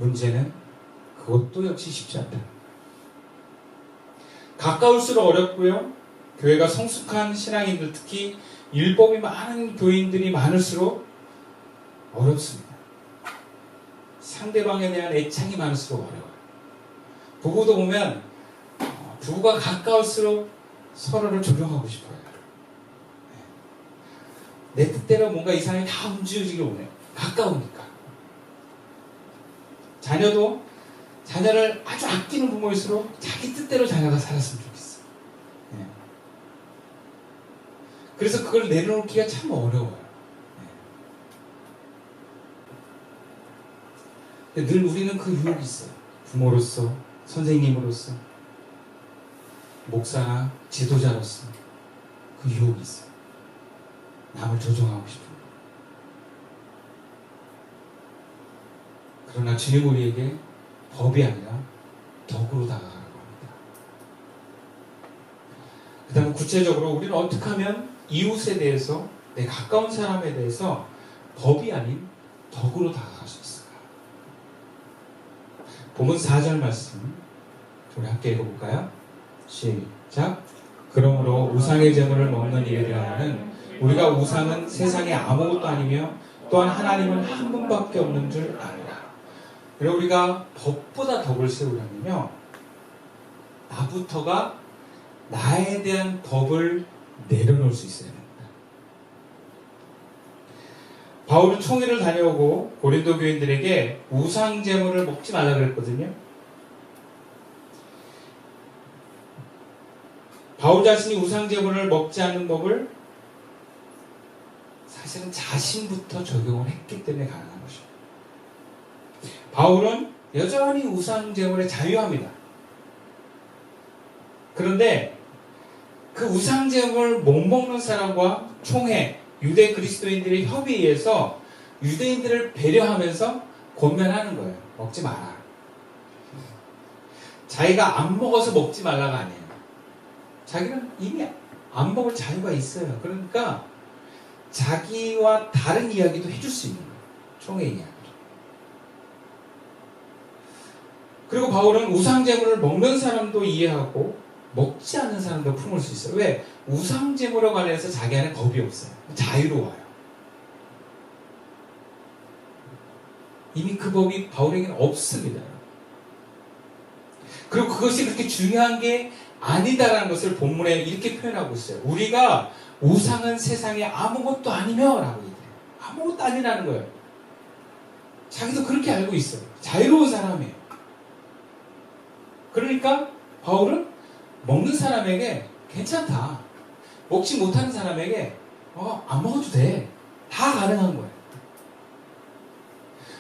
문제는 그것도 역시 쉽지 않다. 가까울수록 어렵고요. 교회가 성숙한 신앙인들, 특히 율법이 많은 교인들이 많을수록 어렵습니다. 상대방에 대한 애착이 많을수록 어려워요. 부부도 보면 부부가 가까울수록 서로를 조종하고 싶어요. 내 뜻대로 뭔가 이상하게 다 움직여지길 원해요. 가까우니까. 자녀도 자녀를 아주 아끼는 부모일수록 자기 뜻대로 자녀가 살았으면 좋겠어요. 그래서 그걸 내려놓기가 참 어려워요. 늘 우리는 그 유혹이 있어요. 부모로서, 선생님으로서, 목사나 지도자로서 그 유혹이 있어요. 남을 조종하고 싶은 거. 그러나 주님 우리에게 법이 아니라 덕으로 다가가라고 합니다. 그 다음에 구체적으로 우리는 어떻게 하면 이웃에 대해서, 내 가까운 사람에 대해서 법이 아닌 덕으로 다가갈 수 있을까? 본문 4절 말씀 우리 함께 읽어볼까요? 시작. 그러므로 우상의 제물을 먹는 일에 대하여는 우리가 우상은 세상에 아무것도 아니며 또한 하나님은 한 분밖에 없는 줄 아노라. 그리고 우리가 법보다 덕을 세우려면요, 나부터가 나에 대한 법을 내려놓을 수 있어야 됩니다. 바울은 총회를 다녀오고 고린도 교인들에게 우상 제물을 먹지 말라 그랬거든요. 바울 자신이 우상 제물을 먹지 않는 법을 사실은 자신부터 적용을 했기 때문에 가능한 것입니다. 바울은 여전히 우상 제물에 자유합니다. 그런데 그 우상 제물을 못 먹는 사람과 총회, 유대 그리스도인들의 협의에서 유대인들을 배려하면서 권면하는 거예요. 먹지 마라. 자기가 안 먹어서 먹지 말라가 아니에요. 자기는 이미 안 먹을 자유가 있어요. 그러니까 자기와 다른 이야기도 해줄 수 있는 거예요. 총회 이야기. 그리고 바울은 우상제물을 먹는 사람도 이해하고 먹지 않는 사람도 품을 수 있어요. 왜? 우상제물에 관해서 자기 안에 법이 없어요. 자유로워요. 이미 그 법이 바울에게는 없습니다. 그리고 그것이 그렇게 중요한 게 아니다라는 것을 본문에 이렇게 표현하고 있어요. 우리가 우상은 세상에 아무것도 아니며 라고 얘기해요. 아무것도 아니라는 거예요. 자기도 그렇게 알고 있어요. 자유로운 사람이에요. 그러니까 바울은 먹는 사람에게 괜찮다. 먹지 못하는 사람에게 안 먹어도 돼. 다 가능한 거예요.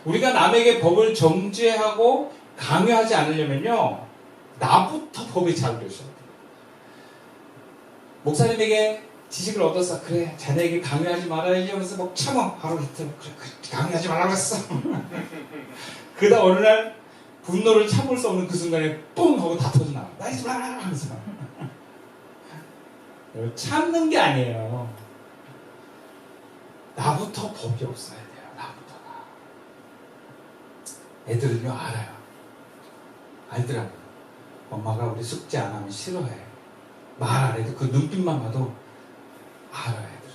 우리가 남에게 법을 정죄하고 강요하지 않으려면요, 나부터 법에 자유로워져야 돼요. 목사님에게 지식을 얻어서 그래 자네에게 강요하지 말아야지 하면서 뭐 참아 하루 이틀 그래 강요하지 말라고 했어. 그러다 어느 날 분노를 참을 수 없는 그 순간에 뿡 하고 다 터져나와. 나이지 마라 하면서 참는 게 아니에요. 나부터 법이 없어야 돼요. 나부터가. 애들은요 알아요. 알더라고요. 엄마가 우리 숙제 안 하면 싫어해. 말 안 해도 그 눈빛만 봐도 알아요. 애들.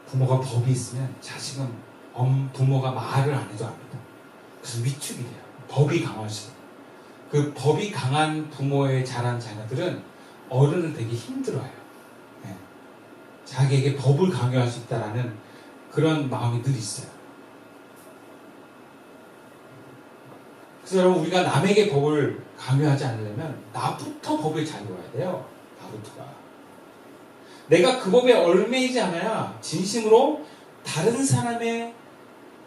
부모가 법이 있으면 자식은 부모가 말을 안 해도 압니다. 그래서 위축이 돼요. 법이 강화시켜요. 그 법이 강한 부모의 자란 자녀들은 어른은 되게 힘들어요. 네. 자기에게 법을 강요할 수 있다라는 그런 마음이 늘 있어요. 그래서 여러분, 우리가 남에게 법을 강요하지 않으려면 나부터 법에 자유로워야 돼요. 나부터가. 내가 그 법에 얽매이지 않아야 진심으로 다른 사람의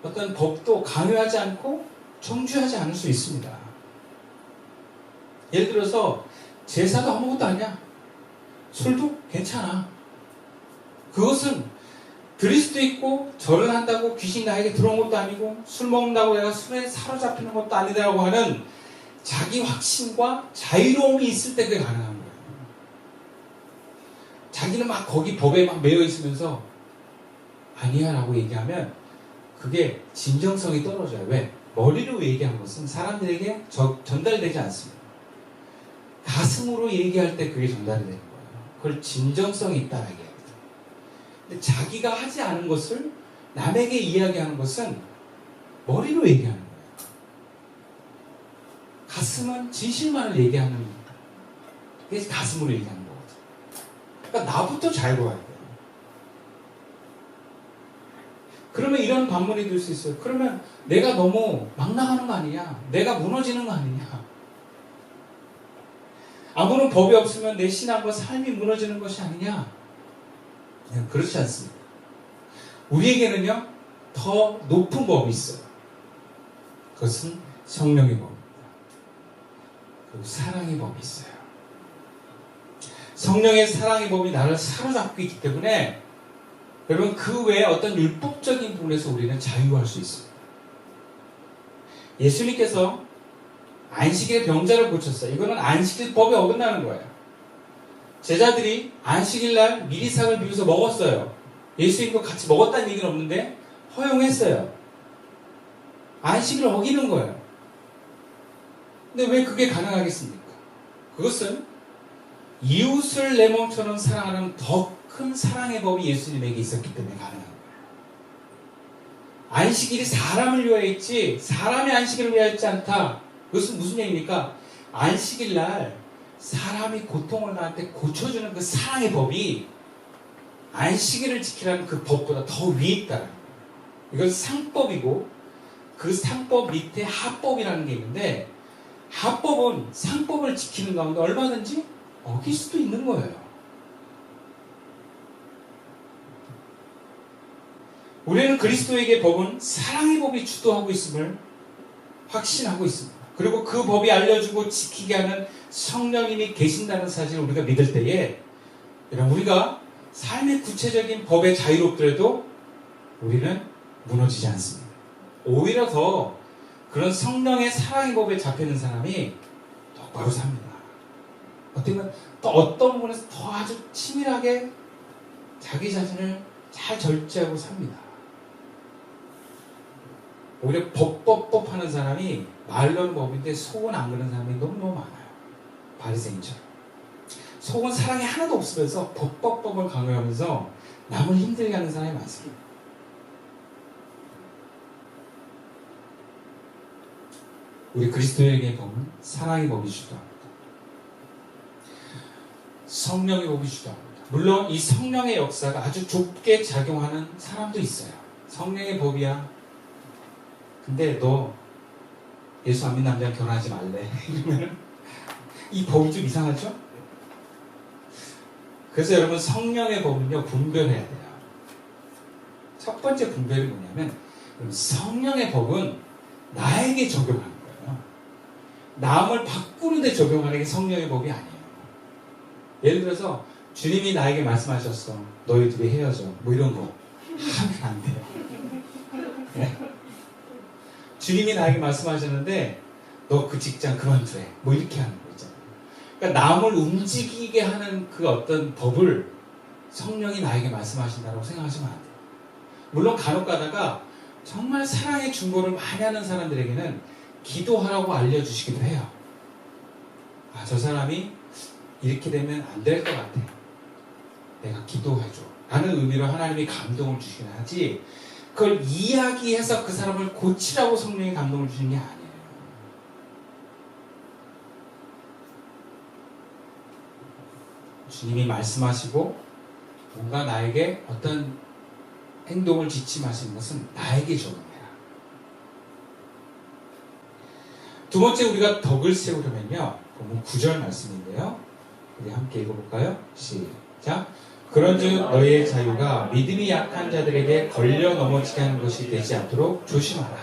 어떤 법도 강요하지 않고 정죄하지 않을 수 있습니다. 예를 들어서 제사도 아무것도 아니야. 술도 괜찮아. 그것은 드릴 수도 있고 절을 한다고 귀신이 나에게 들어온 것도 아니고 술 먹는다고 내가 술에 사로잡히는 것도 아니다라고 하는 자기 확신과 자유로움이 있을 때 그게 가능한 거예요. 자기는 막 거기 법에 막 매여 있으면서 아니야 라고 얘기하면 그게 진정성이 떨어져요. 왜? 머리로 얘기한 것은 사람들에게 전달되지 않습니다. 가슴으로 얘기할 때 그게 전달이 되는 거예요. 그걸 진정성이 있다라고 얘기합니다. 근데 자기가 하지 않은 것을 남에게 이야기하는 것은 머리로 얘기하는 거예요. 가슴은 진실만을 얘기하는 거예요. 그게 가슴으로 얘기하는 거거든요. 그러니까 나부터 잘 보아야 돼요. 그러면 이런 반문이 들 수 있어요. 그러면 내가 너무 막 나가는 거 아니냐? 내가 무너지는 거 아니냐? 아무런 법이 없으면 내 신앙과 삶이 무너지는 것이 아니냐? 그렇지 않습니다. 우리에게는요, 더 높은 법이 있어요. 그것은 성령의 법입니다. 그리고 사랑의 법이 있어요. 성령의 사랑의 법이 나를 사로잡고 있기 때문에 여러분 그 외에 어떤 율법적인 부분에서 우리는 자유할 수 있어요. 예수님께서 안식일에 병자를 고쳤어요. 이거는 안식일 법에 어긋나는 거예요. 제자들이 안식일 날 미리상을 비워서 먹었어요. 예수님도 같이 먹었다는 얘기는 없는데 허용했어요. 안식일을 어기는 거예요. 근데 왜 그게 가능하겠습니까? 그것은 이웃을 내 몸처럼 사랑하는 더 큰 사랑의 법이 예수님에게 있었기 때문에 가능한 거예요. 안식일이 사람을 위하여 있지 사람의 안식일을 위하여 있지 않다. 그것은 무슨 얘기입니까? 안식일 날 사람이 고통을 나한테 고쳐주는 그 사랑의 법이 안식일을 지키라는 그 법보다 더 위에 있다는 거예요. 이건 상법이고 그 상법 밑에 하법이라는 게 있는데 하법은 상법을 지키는 가운데 얼마든지 어길 수도 있는 거예요. 우리는 그리스도에게 법은 사랑의 법이 주도하고 있음을 확신하고 있습니다. 그리고 그 법이 알려주고 지키게 하는 성령님이 계신다는 사실을 우리가 믿을 때에 우리가 삶의 구체적인 법에 자유롭더라도 우리는 무너지지 않습니다. 오히려 더 그런 성령의 사랑의 법에 잡히는 사람이 똑바로 삽니다. 어떻게 보면 또 어떤 부분에서 더 아주 치밀하게 자기 자신을 잘 절제하고 삽니다. 오히려 법 하는 사람이 말로는 법인데 속은 안 그런 사람이 너무너무 많아요. 바리새인처럼. 속은 사랑이 하나도 없으면서 법을 강요하면서 남을 힘들게 하는 사람이 많습니다. 우리 그리스도에게 법은 사랑의 법이 주도합니다. 성령의 법이 주도합니다. 물론 이 성령의 역사가 아주 좁게 작용하는 사람도 있어요. 성령의 법이야. 근데 너 예수 안 믿는 남자랑 결혼하지 말래. 이러면 이 법이 좀 이상하죠? 그래서 여러분 성령의 법은요 분별해야 돼요. 첫 번째 분별이 뭐냐면 성령의 법은 나에게 적용하는 거예요. 남을 바꾸는 데 적용하는 게 성령의 법이 아니에요. 예를 들어서 주님이 나에게 말씀하셨어. 너희 둘이 헤어져. 뭐 이런 거 하면 안 돼요. 네? 주님이 나에게 말씀하셨는데 너 그 직장 그만두래. 뭐 이렇게 하는 거 있잖아요. 그러니까 남을 움직이게 하는 그 어떤 법을 성령이 나에게 말씀하신다고 생각하시면 안 돼요. 물론 간혹 가다가 정말 사랑의 중보를 많이 하는 사람들에게는 기도하라고 알려주시기도 해요. 아, 저 사람이 이렇게 되면 안 될 것 같아. 내가 기도해줘. 라는 의미로 하나님이 감동을 주시긴 하지 그걸 이야기해서 그 사람을 고치라고 성령이 감동을 주시는 게 아니에요. 주님이 말씀하시고 뭔가 나에게 어떤 행동을 지침하시는 것은 나에게 적용해라. 두 번째 우리가 덕을 세우려면요. 보면 9절 말씀인데요. 우리 함께 읽어볼까요? 시작. 그런즉 너희의 자유가 믿음이 약한 자들에게 걸려 넘어지게 하는 것이 되지 않도록 조심하라.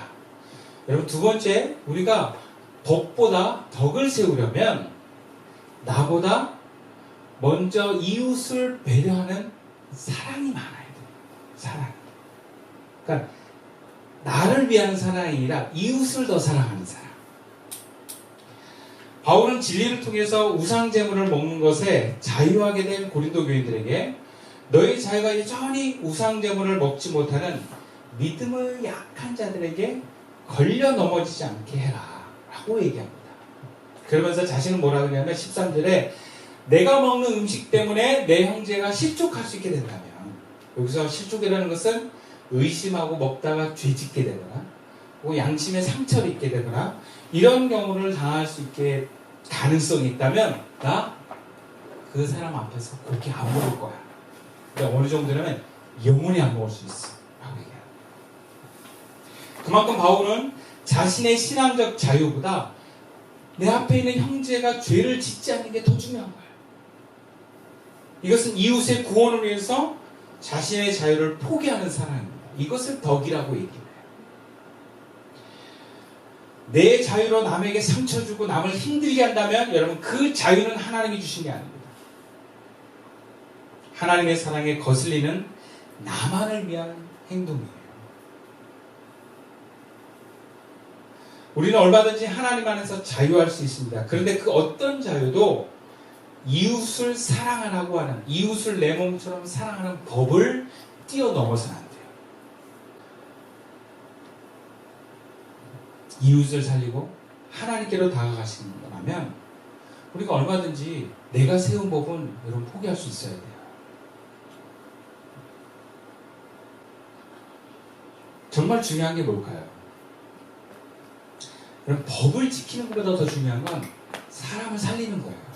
여러분 두 번째 우리가 법보다 덕을 세우려면 나보다 먼저 이웃을 배려하는 사랑이 많아야 돼요. 사랑. 그러니까 나를 위한 사랑이 아니라 이웃을 더 사랑하는 사랑. 바울은 진리를 통해서 우상제물을 먹는 것에 자유하게 된 고린도 교인들에게 너희 자유가 여전히 우상제물을 먹지 못하는 믿음의 약한 자들에게 걸려 넘어지지 않게 해라 라고 얘기합니다. 그러면서 자신은 뭐라 그러냐면 13절에 내가 먹는 음식 때문에 내 형제가 실족할 수 있게 된다면, 여기서 실족이라는 것은 의심하고 먹다가 죄짓게 되거나 혹은 양심에 상처를 입게 되거나 이런 경우를 당할 수 있게 가능성이 있다면 나 그 사람 앞에서 고기 안 먹을 거야. 그러니까 어느 정도냐면 영원히 안 먹을 수 있어 라고 얘기해요. 그만큼 바울은 자신의 신앙적 자유보다 내 앞에 있는 형제가 죄를 짓지 않는 게 더 중요한 거예요. 이것은 이웃의 구원을 위해서 자신의 자유를 포기하는 사랑입니다. 이것을 덕이라고 얘기해요. 내 자유로 남에게 상처 주고 남을 힘들게 한다면 여러분 그 자유는 하나님이 주신 게 아닙니다. 하나님의 사랑에 거슬리는 나만을 위한 행동이에요. 우리는 얼마든지 하나님 안에서 자유할 수 있습니다. 그런데 그 어떤 자유도 이웃을 사랑하라고 하는, 이웃을 내 몸처럼 사랑하는 법을 뛰어넘어서는 안 돼요. 이웃을 살리고 하나님께로 다가가시는 거라면 우리가 얼마든지 내가 세운 법은 여러분 포기할 수 있어야 돼요. 정말 중요한 게 뭘까요? 여러분, 법을 지키는 것보다 더 중요한 건 사람을 살리는 거예요.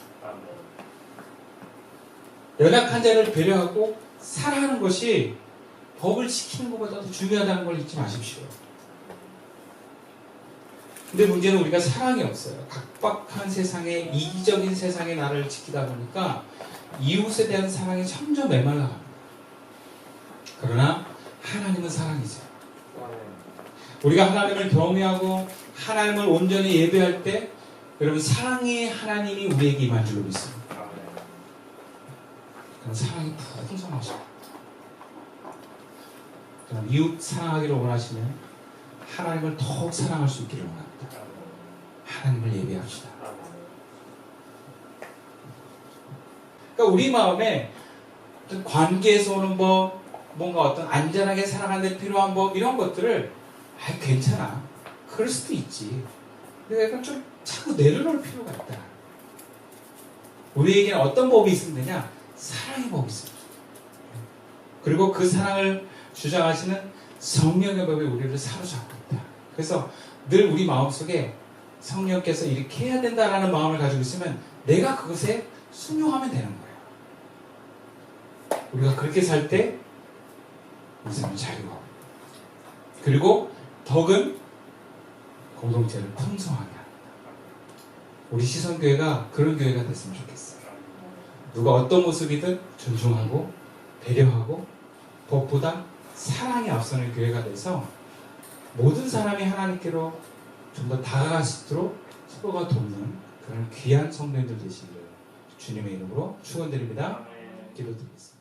연약한 자를 배려하고 사랑하는 것이 법을 지키는 것보다 더 중요하다는 걸 잊지 마십시오. 근데 문제는 우리가 사랑이 없어요. 각박한 세상에, 이기적인 세상에 나를 지키다 보니까 이웃에 대한 사랑이 점점 메말라갑니다. 그러나 하나님은 사랑이세요. 우리가 하나님을 경외하고 하나님을 온전히 예배할 때 여러분 사랑의 하나님이 우리에게 임할 줄로 믿습니다. 그럼 사랑이 풍성하십니다. 이웃 사랑하기를 원하시면 하나님을 더욱 사랑할 수 있기를 원합니다. 하나님을 예배합시다. 그러니까 우리 마음에 어떤 관계에서 오는 법, 뭔가 어떤 안전하게 살아가는 데 필요한 법, 이런 것들을 괜찮아. 그럴 수도 있지. 근데 약간 좀 자꾸 내려놓을 필요가 있다. 우리에게는 어떤 법이 있으면 되냐? 사랑의 법이 있습니다. 그리고 그 사랑을 주장하시는 성령의 법이 우리를 사로잡고 있다. 그래서 늘 우리 마음속에 성령께서 이렇게 해야 된다라는 마음을 가지고 있으면 내가 그것에 순종하면 되는 거예요. 우리가 그렇게 살 때 우리 삶은 자유하고, 그리고 덕은 공동체를 풍성하게 합니다. 우리 시선교회가 그런 교회가 됐으면 좋겠어요. 누가 어떤 모습이든 존중하고 배려하고 법보다 사랑이 앞서는 교회가 돼서 모든 사람이 하나님께로 좀 더 다가갈 수 있도록 서로가 돕는 그런 귀한 성도님들 되시기를 주님의 이름으로 축원드립니다. 기도드리겠습니다.